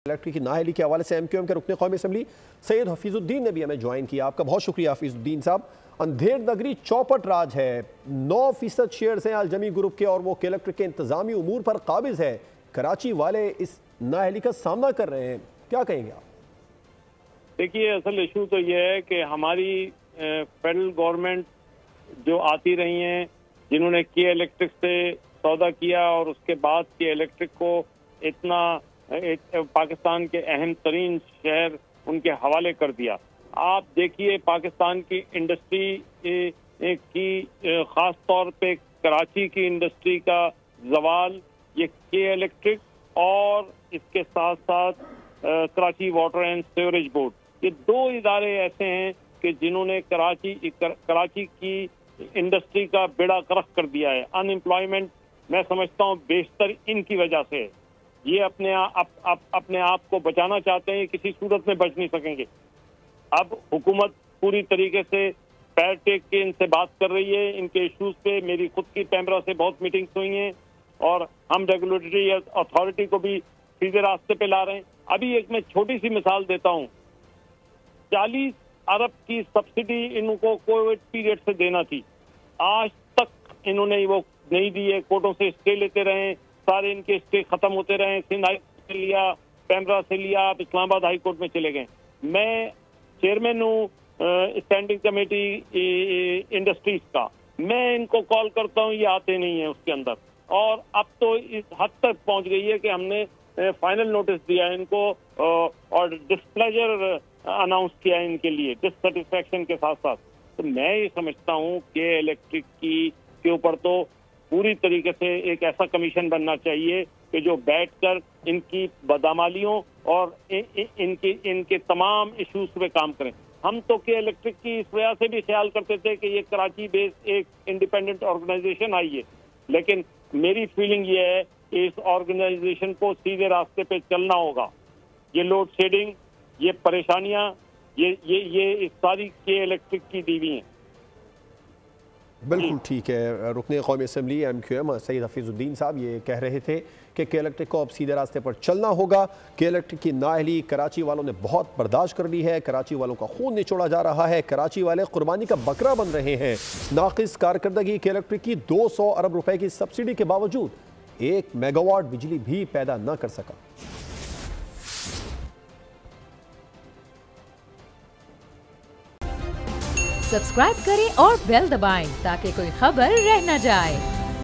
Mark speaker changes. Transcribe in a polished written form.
Speaker 1: Electric की नाअहली के हवाले से एमक्यूएम के रुकने कौमी असम्बली सैयद हफीजुद्दीन ने भी हमें ज्वाइन किया। आपका बहुत शुक्रिया हफीजुद्दीन साहब। अंधेर नगरी चौपट राज है, 9% शेयर्स हैं अलजमी ग्रुप के और वो के इलेक्ट्रिक के इंतजामी उमूर पर काबिज है। कराची वाले इस नाअहली का सामना कर रहे हैं, क्या कहेंगे आप?
Speaker 2: देखिए, असल इशू तो ये है कि हमारी फेडरल गवर्नमेंट जो आती रही हैं, जिन्होंने के इलेक्ट्रिक से सौदा किया और उसके बाद के इलेक्ट्रिक को इतना पाकिस्तान के अहम तरीन शहर उनके हवाले कर दिया। आप देखिए, पाकिस्तान की इंडस्ट्री की ख़ास तौर पे कराची की इंडस्ट्री का जवाल ये के इलेक्ट्रिक और इसके साथ साथ Karachi water and sewerage board, ये दो इदारे ऐसे हैं कि जिन्होंने कराची की इंडस्ट्री का बेड़ा गर्क कर दिया है। अनएम्प्लॉयमेंट मैं समझता हूँ बेशतर इनकी वजह से। ये अपने आप को बचाना चाहते हैं, किसी सूरत में बच नहीं सकेंगे। अब हुकूमत पूरी तरीके से पैर टेक के इनसे बात कर रही है इनके इश्यूज पे। मेरी खुद की पैमरा से बहुत मीटिंग्स हुई हैं और हम रेगुलेटरी अथॉरिटी को भी सीधे रास्ते पे ला रहे हैं। अभी एक मैं छोटी सी मिसाल देता हूँ। 40 अरब की सब्सिडी इनको कोविड पीरियड से देना थी, आज तक इन्होंने वो नहीं दी है। कोर्टों से स्टे लेते रहे, सारे इनके स्टे खत्म होते रहे। सिंध हाई कोर्ट से लिया, पैमरा से लिया, आप इस्लामाबाद हाई कोर्ट में चले गए। मैं चेयरमैन हूँ स्टैंडिंग कमेटी इंडस्ट्रीज का, मैं इनको कॉल करता हूँ, ये आते नहीं है उसके अंदर। और अब तो इस हद तक पहुंच गई है कि हमने फाइनल नोटिस दिया है इनको और डिस्प्लेजर अनाउंस किया है इनके लिए, डिससेटिस्फैक्शन के साथ साथ। तो मैं ये समझता हूँ कि इलेक्ट्रिक के ऊपर तो पूरी तरीके से एक ऐसा कमीशन बनना चाहिए कि जो बैठकर इनकी बदआमालियों और इनके तमाम इश्यूज पे काम करें। हम तो के इलेक्ट्रिक की इस वजह से भी ख्याल करते थे कि ये कराची बेस्ड एक इंडिपेंडेंट ऑर्गेनाइजेशन आई है, लेकिन मेरी फीलिंग ये है कि इस ऑर्गेनाइजेशन को सीधे रास्ते पे चलना होगा। ये लोड शेडिंग, ये परेशानियां, ये सारी के इलेक्ट्रिक की दीवी हैं।
Speaker 1: बिल्कुल ठीक है। रुकने कौमी असम्बली एमक्यूएम सैयद हफीजुद्दीन साहब ये कह रहे थे कि के इलेक्ट्रिक को अब सीधे रास्ते पर चलना होगा। के इलेक्ट्रिक की नाअहली कराची वालों ने बहुत बर्दाश्त कर ली है, कराची वालों का खून निचोड़ा जा रहा है, कराची वाले कुर्बानी का बकरा बन रहे हैं। नाकिस कारकर्दगी के इलेक्ट्रिक की 200 अरब रुपए की सब्सिडी के बावजूद 1 मेगावाट बिजली भी पैदा न कर सका।
Speaker 3: सब्सक्राइब करें और बेल दबाएं ताकि कोई खबर रह न जाए।